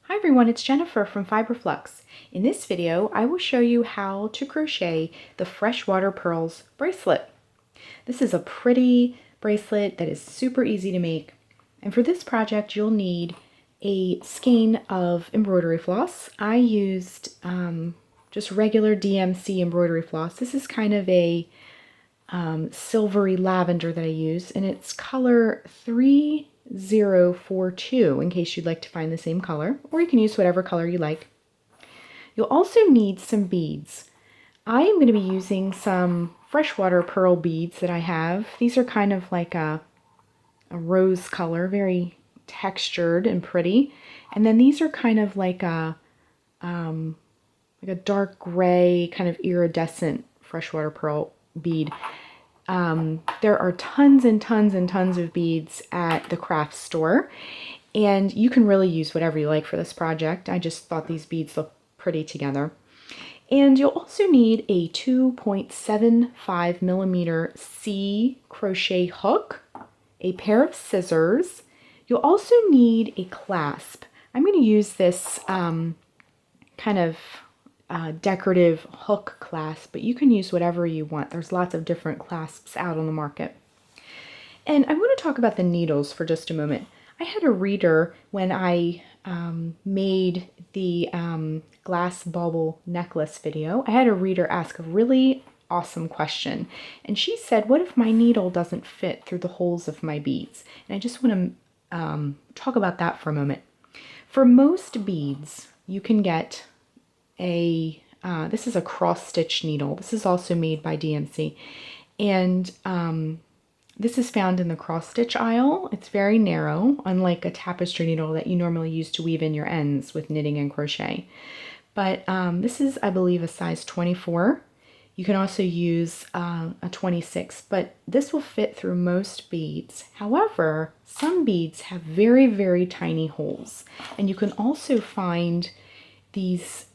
Hi everyone, it's Jennifer from Fiberflux. In this video, I will show you how to crochet the Freshwater Pearls Bracelet. This is a pretty bracelet that is super easy to make. And for this project, you'll need a skein of embroidery floss. I used just regular DMC embroidery floss. This is kind of a silvery lavender that I use, and it's color 3042 in case you'd like to find the same color, or you can use whatever color you like. You'll also need some beads. I am going to be using some freshwater pearl beads that I have. These are kind of like a rose color, very textured and pretty. And then these are kind of like a dark gray, kind of iridescent freshwater pearl bead. There are tons and tons and tons of beads at the craft store, and you can really use whatever you like for this project. I just thought these beads look pretty together. And you'll also need a 2.75 millimeter C crochet hook, a pair of scissors. You'll also need a clasp. I'm going to use this kind of decorative hook clasp, but you can use whatever you want. There's lots of different clasps out on the market. And I want to talk about the needles for just a moment. I had a reader when I made the glass bauble necklace video. I had a reader ask a really awesome question, and she said, what if my needle doesn't fit through the holes of my beads? And I just want to talk about that for a moment. For most beads, you can get this is a cross stitch needle. This is also made by DMC, and this is found in the cross stitch aisle. It's very narrow, unlike a tapestry needle that you normally use to weave in your ends with knitting and crochet. But this is, I believe, a size 24. You can also use a 26, but this will fit through most beads. However, some beads have very, very tiny holes, and you can also find these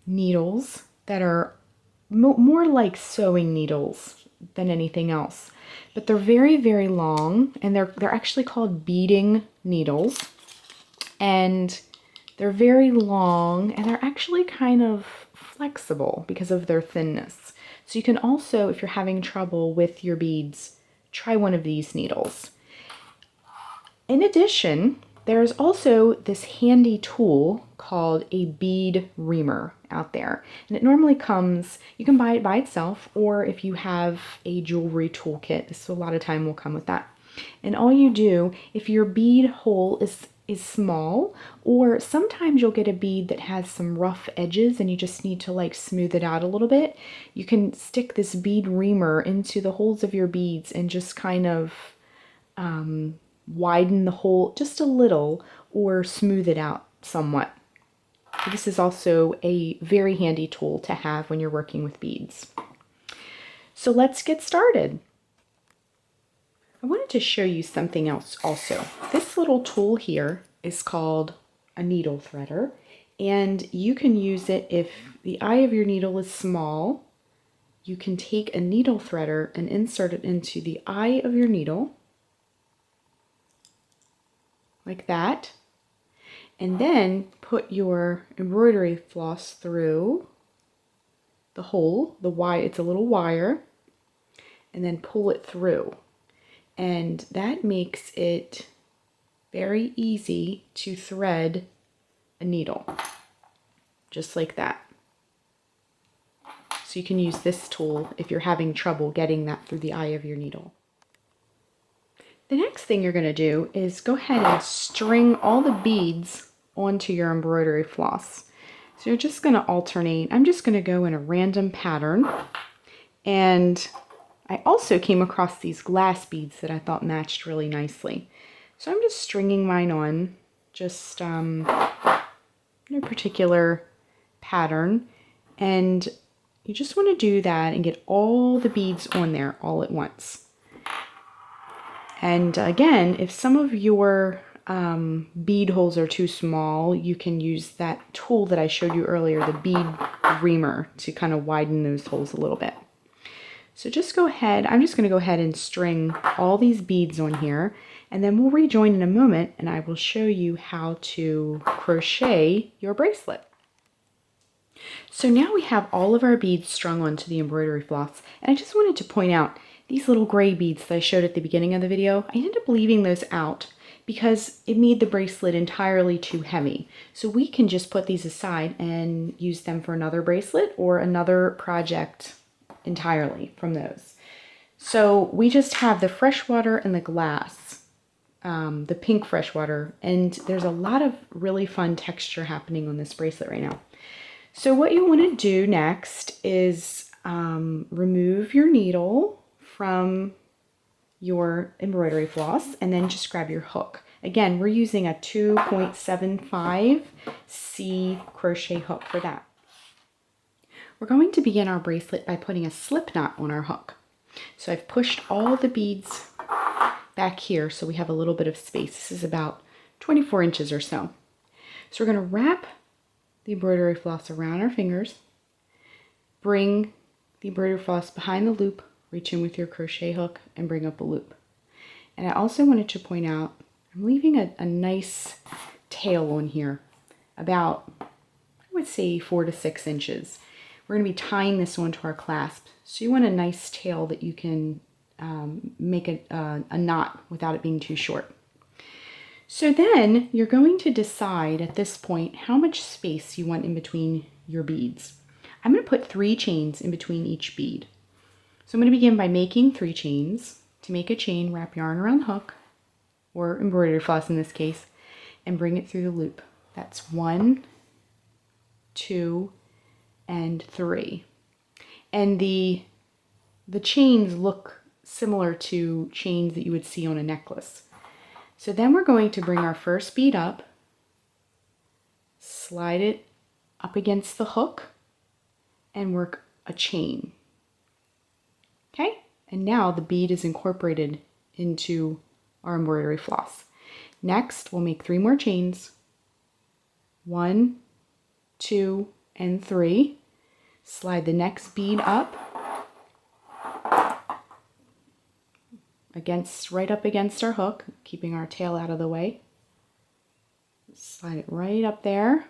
needles that are more like sewing needles than anything else, but they're very, very long, and they're actually called beading needles, and they're very long, and they're actually kind of flexible because of their thinness. So you can also, if you're having trouble with your beads, try one of these needles. In addition, there's also this handy tool called a bead reamer out there. And it normally comes, you can buy it by itself, or if you have a jewelry toolkit, this a lot of time will come with that. And all you do, if your bead hole is small, or sometimes you'll get a bead that has some rough edges and you just need to like smooth it out a little bit, you can stick this bead reamer into the holes of your beads and just kind of widen the hole just a little or smooth it out somewhat. This is also a very handy tool to have when you're working with beads. So let's get started. I wanted to show you something else also. This little tool here is called a needle threader, and you can use it if the eye of your needle is small. You can take a needle threader and insert it into the eye of your needle, like that, and then put your embroidery floss through the hole, it's a little wire, and then pull it through. And that makes it very easy to thread a needle, just like that. So you can use this tool if you're having trouble getting that through the eye of your needle. The next thing you're going to do is go ahead and string all the beads onto your embroidery floss. So you're just going to alternate. I'm just going to go in a random pattern, and I also came across these glass beads that I thought matched really nicely. So I'm just stringing mine on, just in a particular pattern, and you just want to do that and get all the beads on there all at once. And again, if some of your bead holes are too small, you can use that tool that I showed you earlier, the bead reamer, to kind of widen those holes a little bit. So just go ahead, I'm just going to go ahead and string all these beads on here, and then we'll rejoin in a moment and I will show you how to crochet your bracelet. So now we have all of our beads strung onto the embroidery floss, and I just wanted to point out these little gray beads that I showed at the beginning of the video. I ended up leaving those out because it made the bracelet entirely too heavy. So we can just put these aside and use them for another bracelet or another project entirely from those. So we just have the freshwater and the glass, the pink freshwater, and there's a lot of really fun texture happening on this bracelet right now. So what you want to do next is remove your needle from your embroidery floss and then just grab your hook. Again, we're using a 2.75 C crochet hook for that. We're going to begin our bracelet by putting a slip knot on our hook. So I've pushed all the beads back here so we have a little bit of space. This is about 24 inches or so. So we're going to wrap the embroidery floss around our fingers, bring the embroidery floss behind the loop, reach in with your crochet hook and bring up a loop. And I also wanted to point out, I'm leaving a nice tail on here, about, I would say 4 to 6 inches. We're going to be tying this onto our clasp. So you want a nice tail that you can make a knot without it being too short. So then you're going to decide at this point how much space you want in between your beads. I'm going to put 3 chains in between each bead. So I'm going to begin by making 3 chains. To make a chain, wrap yarn around the hook, or embroidery floss in this case, and bring it through the loop. That's 1, 2, and 3. And the chains look similar to chains that you would see on a necklace. So then we're going to bring our first bead up, slide it up against the hook, and work a chain. Okay, and now the bead is incorporated into our embroidery floss. Next, we'll make 3 more chains. 1, 2, and 3. Slide the next bead up right up against our hook, keeping our tail out of the way. Slide it right up there,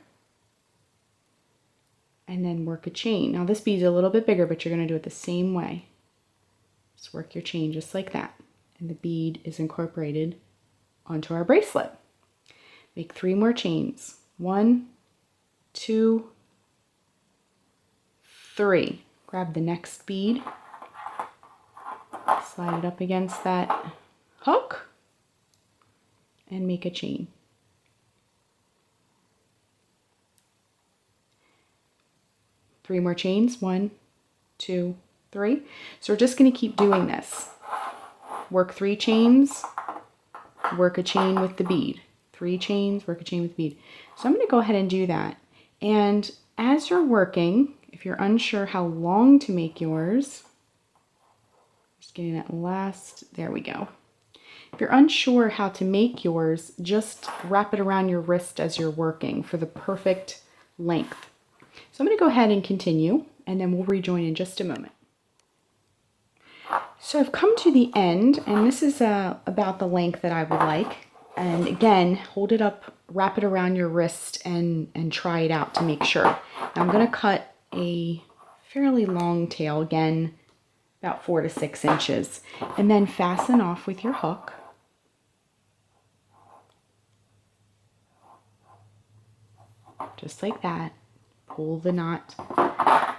and then work a chain. Now this bead is a little bit bigger, but you're going to do it the same way. Just work your chain just like that, and the bead is incorporated onto our bracelet. Make 3 more chains. 1, 2, 3. Grab the next bead, slide it up against that hook, and make a chain. 3 more chains. 1, 2, 3. So we're just going to keep doing this. Work 3 chains, work a chain with the bead. 3 chains, work a chain with the bead. So I'm going to go ahead and do that. And as you're working, if you're unsure how long to make yours, just getting that last, there we go. If you're unsure how to make yours, just wrap it around your wrist as you're working for the perfect length. So I'm going to go ahead and continue, and then we'll rejoin in just a moment. So I've come to the end, and this is about the length that I would like. And again, hold it up, wrap it around your wrist, and try it out to make sure. Now I'm going to cut a fairly long tail, again, about 4 to 6 inches, and then fasten off with your hook. Just like that. Pull the knot.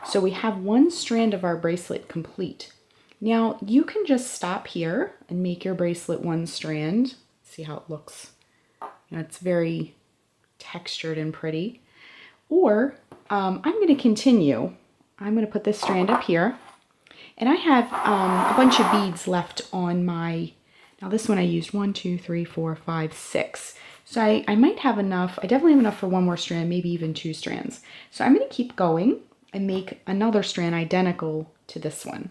So we have 1 strand of our bracelet complete. Now you can just stop here and make your bracelet 1 strand. See how it looks. You know, it's very textured and pretty. Or I'm going to continue. I'm going to put this strand up here. And I have a bunch of beads left on my, now this one I used 1, 2, 3, 4, 5, 6. So I might have enough, I definitely have enough for 1 more strand, maybe even 2 strands. So I'm going to keep going and make another strand identical to this one.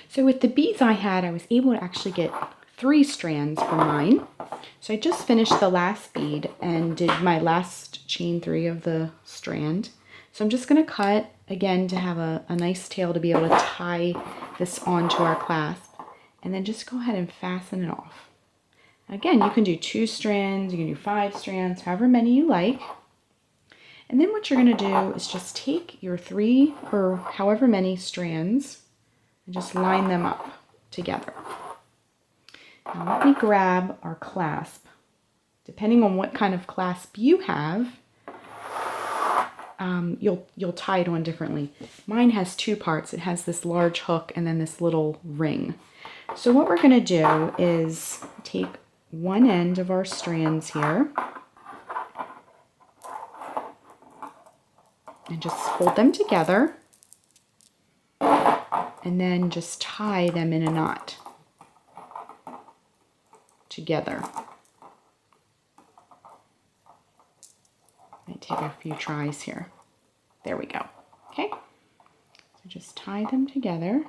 So with the beads I had, I was able to actually get 3 strands for mine. So I just finished the last bead and did my last chain 3 of the strand. So I'm just going to cut again to have a nice tail to be able to tie this onto our clasp, and then just go ahead and fasten it off. Again, you can do 2 strands, you can do 5 strands, however many you like. And then what you're going to do is just take your 3 or however many strands and just line them up together. Now let me grab our clasp. Depending on what kind of clasp you have, you'll tie it on differently. Mine has 2 parts. It has this large hook and then this little ring. So what we're going to do is take one end of our strands here and just hold them together and then just tie them in a knot together. Might take a few tries here. There we go. Okay, so just tie them together.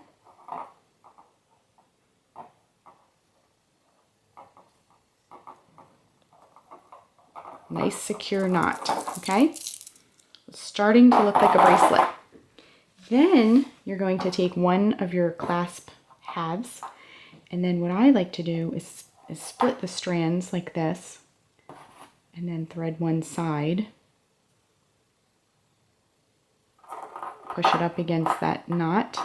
Nice secure knot, okay? It's starting to look like a bracelet. Then you're going to take one of your clasp halves, and then what I like to do is split the strands like this, and then thread one side, push it up against that knot,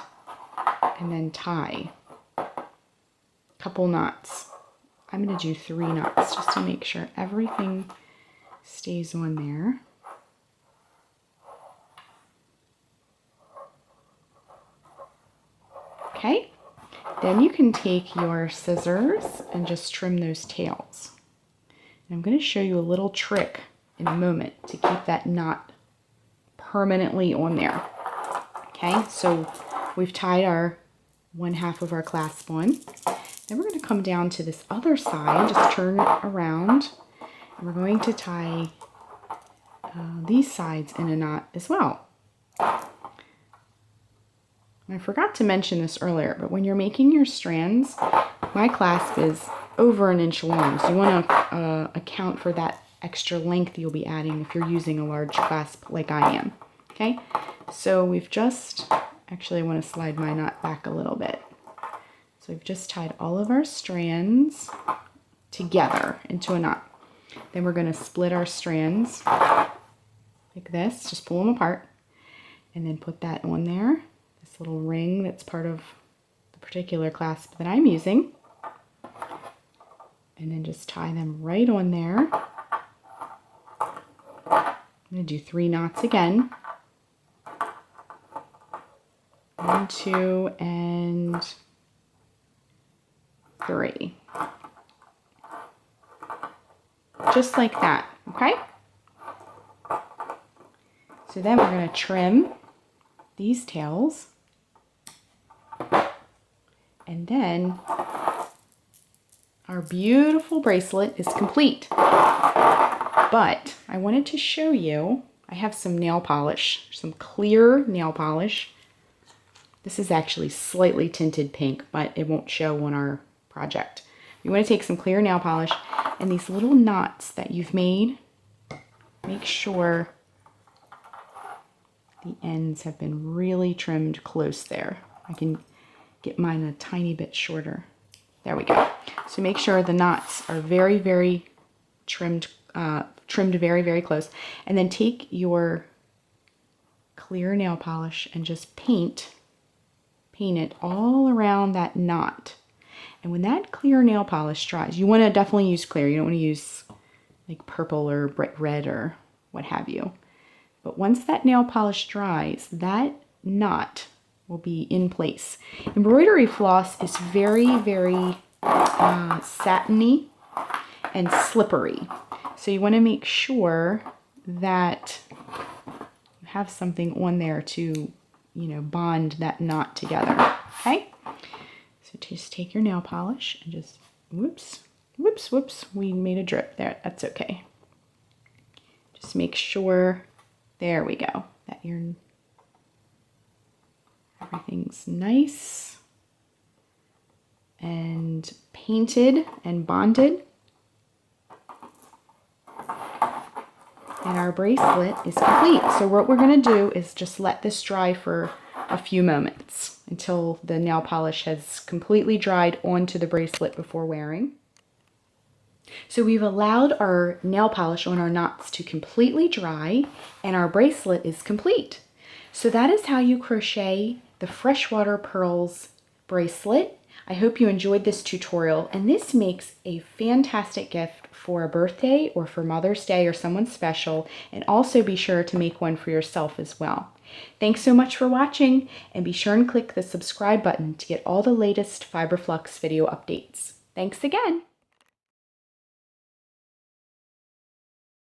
and then tie a couple knots. I'm going to do 3 knots just to make sure everything stays on there. Okay, then you can take your scissors and just trim those tails. And I'm going to show you a little trick in a moment to keep that knot permanently on there. Okay, so we've tied our 1/2 of our clasp on. Then we're going to come down to this other side, just turn it around, and we're going to tie these sides in a knot as well. I forgot to mention this earlier, but when you're making your strands, my clasp is over 1 inch long, so you want to account for that extra length you'll be adding if you're using a large clasp like I am. Okay, so we've just, actually I want to slide my knot back a little bit. So we've just tied all of our strands together into a knot. Then we're going to split our strands like this, just pull them apart, and then put that on there, this little ring that's part of the particular clasp that I'm using, and then just tie them right on there. I'm going to do 3 knots again. 1, 2, and 3. Just like that, okay? So then we're going to trim these tails, and then our beautiful bracelet is complete. But I wanted to show you, I have some nail polish, some clear nail polish. This is actually slightly tinted pink, but it won't show on our project. You want to take some clear nail polish, and these little knots that you've made, make sure the ends have been really trimmed close there. I can get mine a tiny bit shorter. There we go. So make sure the knots are very, very trimmed very, very close. And then take your clear nail polish and just paint it all around that knot. And when that clear nail polish dries, you want to definitely use clear. You don't want to use like purple or bright red or what have you. But once that nail polish dries, that knot will be in place. Embroidery floss is very, very satiny and slippery. So you want to make sure that you have something on there to, bond that knot together. Okay? So just take your nail polish and just, whoops, we made a drip there. That's okay. Just make sure, there we go, that everything's nice and painted and bonded. And our bracelet is complete. So what we're going to do is just let this dry for a few moments until the nail polish has completely dried onto the bracelet before wearing. So we've allowed our nail polish on our knots to completely dry, and our bracelet is complete. So that is how you crochet the Freshwater Pearls bracelet. I hope you enjoyed this tutorial, and this makes a fantastic gift for a birthday or for Mother's Day or someone special, and also be sure to make one for yourself as well. Thanks so much for watching, and be sure and click the subscribe button to get all the latest Fiber Flux video updates. Thanks again!